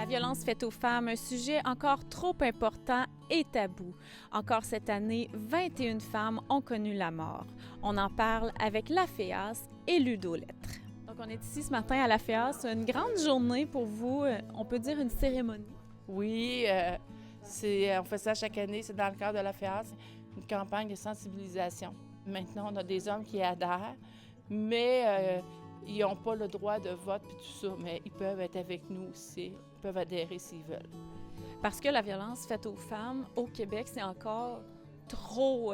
La violence faite aux femmes, un sujet encore trop important et tabou. Encore cette année, 21 femmes ont connu la mort. On en parle avec la FEAS et Ludolettre. Donc on est ici ce matin à la FEAS, une grande journée pour vous, on peut dire une cérémonie. Oui, on fait ça chaque année, c'est dans le cadre de la FEAS, une campagne de sensibilisation. Maintenant, on a des hommes qui adhèrent, mais ils n'ont pas le droit de vote et tout ça, mais ils peuvent être avec nous aussi, ils peuvent adhérer s'ils veulent. Parce que la violence faite aux femmes au Québec, c'est encore trop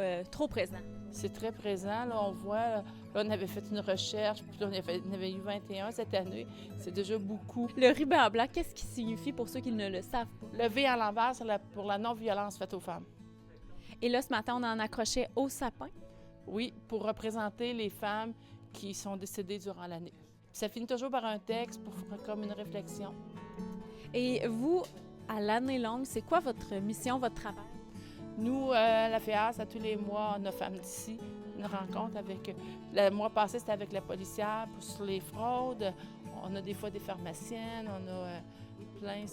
présent. C'est très présent, là, on voit, là, on avait fait une recherche, puis là, on avait eu 21 cette année, c'est déjà beaucoup. Le ruban blanc, qu'est-ce qui signifie pour ceux qui ne le savent pas? Le V à l'envers, c'est pour la non-violence faite aux femmes. Et là, ce matin, on en accrochait au sapin. Oui, pour représenter les femmes qui sont décédées durant l'année. Ça finit toujours par un texte pour faire comme une réflexion. Et vous, à l'année longue, c'est quoi votre mission, votre travail? Nous, la FEAS, à tous les mois, on a Femmes d'ici, une rencontre avec... Le mois passé, c'était avec la policière sur les fraudes. On a des fois des pharmaciennes, on a plein...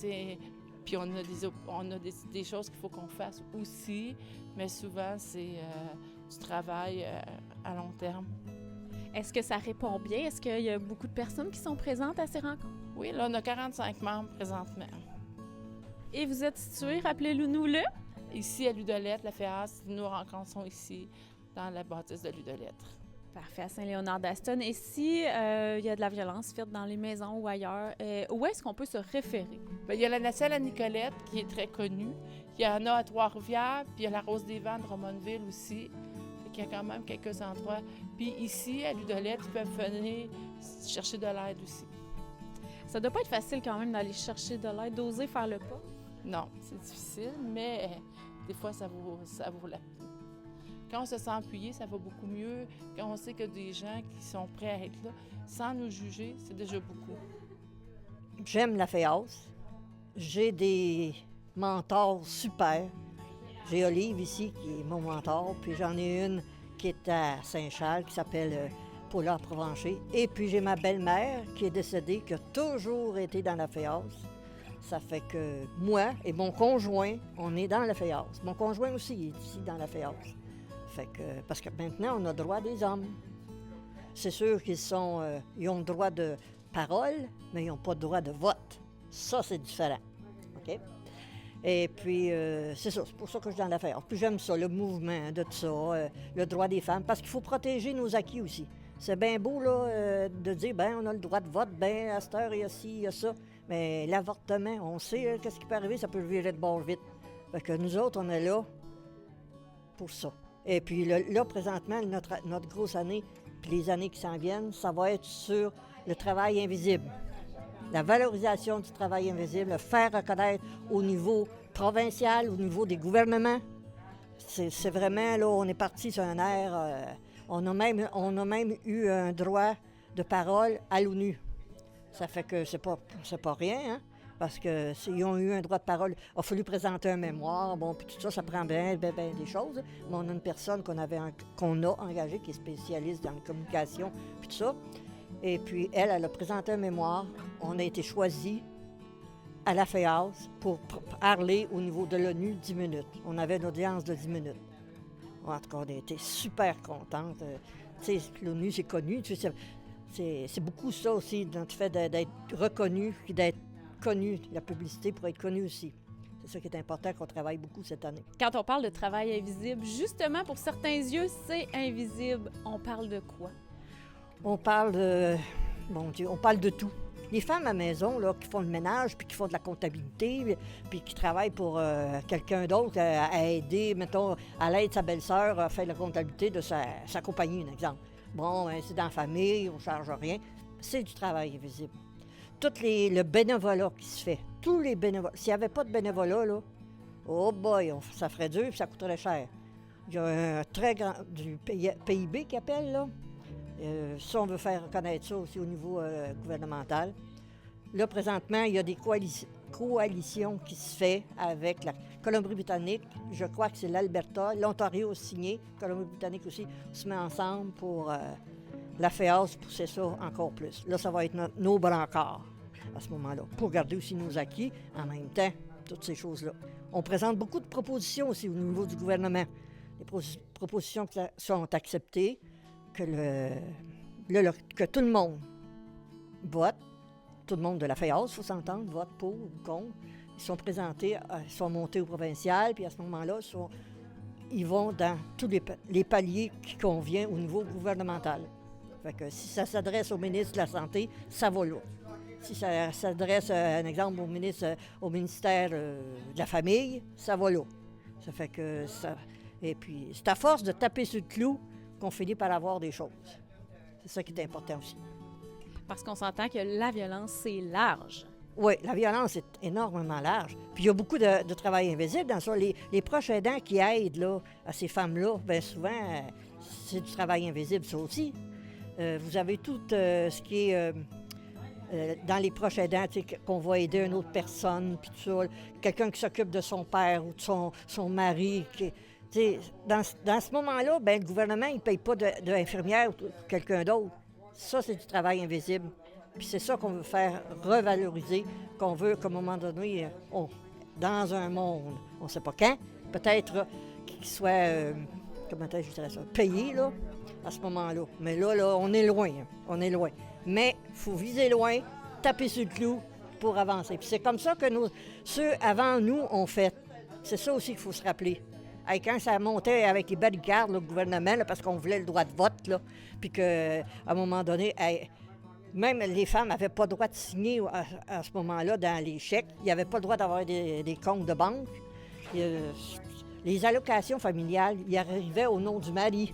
Puis on a des choses qu'il faut qu'on fasse aussi, mais souvent, c'est du travail à long terme. Est-ce que ça répond bien? Est-ce qu'il y a beaucoup de personnes qui sont présentes à ces rencontres? Oui, là, on a 45 membres présentement. Et vous êtes situé, rappelez-nous-le? Ici, à Ludolettre, la FEAS, nos rencontres sont ici, dans la bâtisse de Ludolettre. Parfait, à Saint-Léonard-d'Aston. Et si il y a de la violence faite dans les maisons ou ailleurs, où est-ce qu'on peut se référer? Bien, il y a la nacelle à Nicolette, qui est très connue. Il y en a à Trois-Rivières, puis il y a la Rose des Vents de Drummondville aussi. Il y a quand même quelques endroits. Puis ici, à Ludolettre, ils peuvent venir chercher de l'aide aussi. Ça doit pas être facile quand même d'aller chercher de l'aide, d'oser faire le pas? Non, c'est difficile, mais des fois, ça vaut la peine. Quand on se sent appuyé, ça va beaucoup mieux. Quand on sait que des gens qui sont prêts à être là, sans nous juger, c'est déjà beaucoup. J'aime la FEAS. J'ai des mentors super. J'ai Olive ici, qui est mon mentor, puis j'en ai une qui est à Saint-Charles, qui s'appelle Paula Provencher. Et puis j'ai ma belle-mère, qui est décédée, qui a toujours été dans la FEAS. Ça fait que moi et mon conjoint, on est dans la FEAS. Mon conjoint aussi est ici dans la FEAS. Fait que, parce que maintenant, on a le droit des hommes. C'est sûr qu'ils ont le droit de parole, mais ils n'ont pas le droit de vote. Ça, c'est différent. OK? Et puis, c'est ça, c'est pour ça que je suis dans l'affaire. Puis j'aime ça, le mouvement de tout ça, le droit des femmes, parce qu'il faut protéger nos acquis aussi. C'est bien beau, là, de dire, ben on a le droit de vote, ben à cette heure, il y a ci, il y a ça. Mais l'avortement, on sait qu'est-ce qui peut arriver, ça peut virer de bord vite. Fait que nous autres, on est là pour ça. Et puis là, présentement, notre grosse année, puis les années qui s'en viennent, ça va être sur le travail invisible. La valorisation du travail invisible, le faire reconnaître au niveau provincial, au niveau des gouvernements. C'est vraiment, là, on est parti sur un air. On a même eu un droit de parole à l'ONU. Ça fait que c'est pas rien, hein? Parce qu'ils ont eu un droit de parole. Il a fallu présenter un mémoire, bon, puis tout ça, ça prend bien des choses. Mais on a une personne qu'on a engagée qui est spécialiste dans la communication, puis tout ça. Et puis, elle a présenté un mémoire. On a été choisis à la FEAS pour parler au niveau de l'ONU 10 minutes. On avait une audience de 10 minutes. En tout cas, on a été super contentes. Tu sais, l'ONU, c'est connu. Tu sais, c'est beaucoup ça aussi, notre fait d'être reconnu et d'être connu, la publicité pour être connu aussi. C'est ça qui est important, qu'on travaille beaucoup cette année. Quand on parle de travail invisible, justement, pour certains yeux, c'est invisible. On parle de quoi? On parle de... Mon Dieu, on parle de tout. Les femmes à la maison, là, qui font le ménage, puis qui font de la comptabilité, puis qui travaillent pour quelqu'un d'autre à aider, mettons, à l'aide de sa belle-sœur à faire la comptabilité de sa compagnie, un exemple. Bon, ben, c'est dans la famille, on ne charge rien. C'est du travail invisible. Le bénévolat qui se fait, tous les bénévolats. S'il n'y avait pas de bénévolat, là, oh boy, ça ferait dur puis ça coûterait cher. Il y a un très grand, du PIB qui appelle, là. Ça, on veut faire reconnaître ça aussi au niveau gouvernemental. Là, présentement, il y a des coalitions qui se font avec la Colombie-Britannique. Je crois que c'est l'Alberta. L'Ontario a signé. Colombie-Britannique aussi. On se met ensemble pour la FEAS pousser ça encore plus. Là, ça va être nos brancards. à ce moment-là, pour garder aussi nos acquis en même temps, toutes ces choses-là. On présente beaucoup de propositions aussi au niveau du gouvernement. Les propositions qui sont acceptées, que tout le monde vote, tout le monde de la FEAS, il faut s'entendre, vote pour ou contre. Ils sont présentés, ils sont montés au provincial, puis à ce moment-là, ils vont dans tous les paliers qui conviennent au niveau gouvernemental. Fait que si ça s'adresse au ministre de la Santé, ça va là. Si ça s'adresse, un exemple, au ministère de la Famille, ça va là. Ça fait que ça... Et puis, c'est à force de taper sur le clou qu'on finit par avoir des choses. C'est ça qui est important aussi. Parce qu'on s'entend que la violence, c'est large. Oui, la violence est énormément large. Puis il y a beaucoup de travail invisible dans ça. Les proches aidants qui aident là, à ces femmes-là, bien souvent, c'est du travail invisible, ça aussi. Vous avez tout ce qui est dans les proches aidants, qu'on va aider une autre personne, puis tout ça. Quelqu'un qui s'occupe de son père ou de son mari. Dans ce moment-là, bien, le gouvernement, il ne paye pas d'infirmière ou quelqu'un d'autre. Ça, c'est du travail invisible. Puis c'est ça qu'on veut faire revaloriser, qu'on veut qu'à un moment donné, dans un monde, on ne sait pas quand, peut-être qu'il soit, je dirais ça, payé, là, à ce moment-là. Mais là, on est loin, on est loin. Mais il faut viser loin, taper sur le clou pour avancer. Puis c'est comme ça que ceux avant nous ont fait. C'est ça aussi qu'il faut se rappeler. Hey, quand ça montait avec les barricades, le gouvernement, là, parce qu'on voulait le droit de vote, là, puis qu'à un moment donné, même les femmes n'avaient pas le droit de signer à ce moment-là dans les chèques. Il n'y avait pas le droit d'avoir des comptes de banque. Les allocations familiales, ils arrivaient au nom du mari.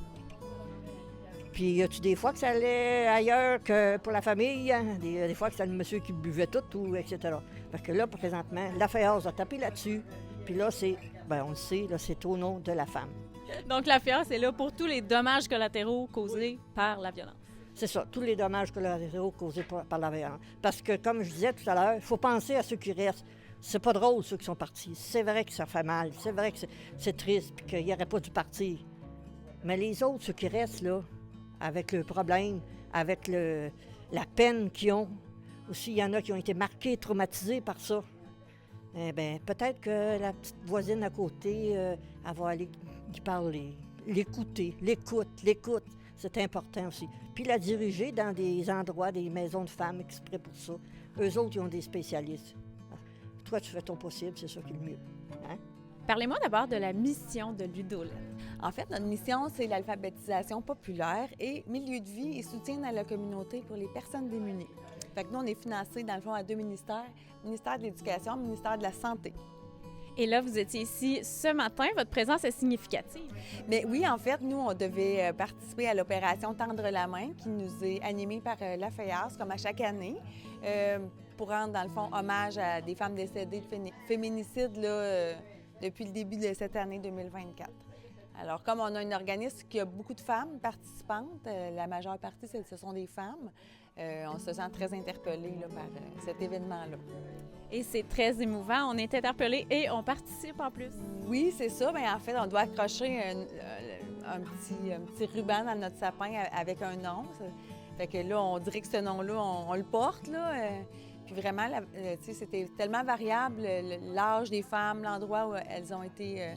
Puis, y a-tu des fois que ça allait ailleurs que pour la famille? Hein? Des fois que c'était le monsieur qui buvait tout, ou etc. Parce que là, présentement, la FEAS a tapé là-dessus. Puis là, on le sait, là, c'est au nom de la femme. Donc, la FEAS est là pour tous les dommages collatéraux causés par la violence. C'est ça, tous les dommages collatéraux causés par la violence. Parce que, comme je disais tout à l'heure, il faut penser à ceux qui restent. C'est pas drôle, ceux qui sont partis. C'est vrai que ça fait mal, c'est vrai que c'est triste, puis qu'il n'y aurait pas dû partir. Mais les autres, ceux qui restent, là, avec le problème, avec la peine qu'ils ont, aussi, il y en a qui ont été marqués, traumatisés par ça. Eh bien, peut-être que la petite voisine à côté, elle va aller y parler, l'écoute. C'est important aussi. Puis la diriger dans des endroits, des maisons de femmes exprès pour ça. Eux autres, ils ont des spécialistes. Toi, tu fais ton possible, c'est ça qui est le mieux. Hein? Parlez-moi d'abord de la mission de Ludolette. En fait, notre mission, c'est l'alphabétisation populaire et milieu de vie et soutien à la communauté pour les personnes démunies. Fait que nous, on est financés, dans le fond, à 2 ministères, ministère de l'Éducation, ministère de la Santé. Et là, vous étiez ici ce matin. Votre présence est significative. Mais oui, en fait, nous, on devait participer à l'opération Tendre la main qui nous est animée par la FEAS, comme à chaque année, pour rendre, dans le fond, hommage à des femmes décédées de féminicide là, depuis le début de cette année 2024. Alors, comme on a un organisme qui a beaucoup de femmes participantes, la majeure partie, ce sont des femmes, on se sent très interpellés là, par cet événement-là. Et c'est très émouvant. On est interpellés et on participe en plus. Oui, c'est ça. Bien, en fait, on doit accrocher un petit ruban dans notre sapin avec un nom. Fait que là, on dirait que ce nom-là, on le porte, là. Puis vraiment, c'était tellement variable, l'âge des femmes, l'endroit où elles ont été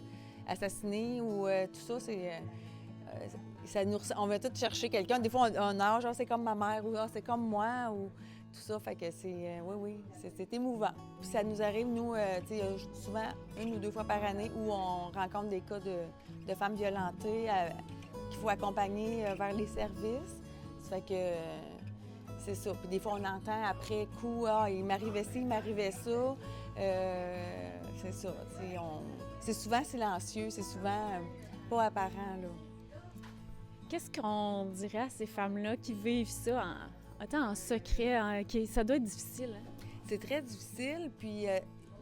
assassinées, ou tout ça, on va tout chercher quelqu'un. Des fois, on âge, c'est comme ma mère, ou c'est comme moi, ou tout ça. Fait que c'est émouvant. Puis ça nous arrive, nous, souvent 1 ou 2 fois par année, où on rencontre des cas de femmes violentées qu'il faut accompagner vers les services. Ça fait que c'est ça. Puis des fois, on entend après coup, il m'arrivait ci, il m'arrivait ça. C'est ça. C'est souvent silencieux, c'est souvent pas apparent, là. Qu'est-ce qu'on dirait à ces femmes-là qui vivent ça en secret? Ça doit être difficile, hein? C'est très difficile, puis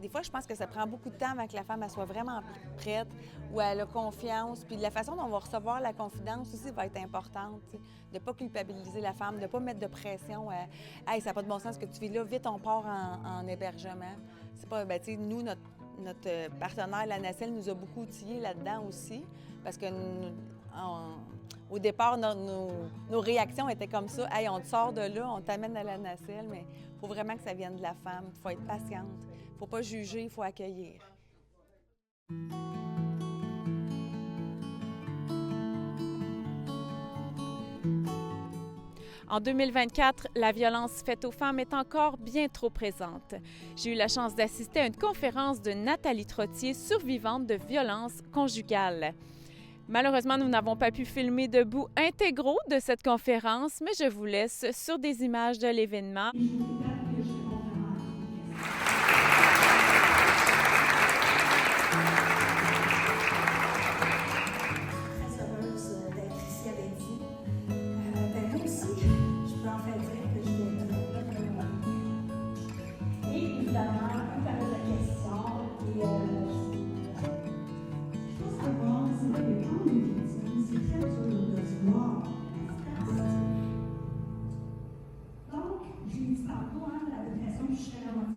des fois, je pense que ça prend beaucoup de temps avant que la femme elle soit vraiment prête, ou elle a confiance. Puis la façon dont on va recevoir la confidence aussi va être importante, t'sais. De ne pas culpabiliser la femme, de ne pas mettre de pression. « Hey, ça n'a pas de bon sens ce que tu vis là, vite, on part en hébergement. » C'est pas, nous, notre partenaire, la Nacelle, nous a beaucoup outillés là-dedans aussi, parce que au départ, nos réactions étaient comme ça. Hey, on te sort de là, on t'amène à la nacelle, mais il faut vraiment que ça vienne de la femme. Il faut être patiente. Il ne faut pas juger, il faut accueillir. En 2024, la violence faite aux femmes est encore bien trop présente. J'ai eu la chance d'assister à une conférence de Nathalie Trottier, survivante de violences conjugales. Malheureusement, nous n'avons pas pu filmer de bouts intégraux de cette conférence, mais je vous laisse sur des images de l'événement.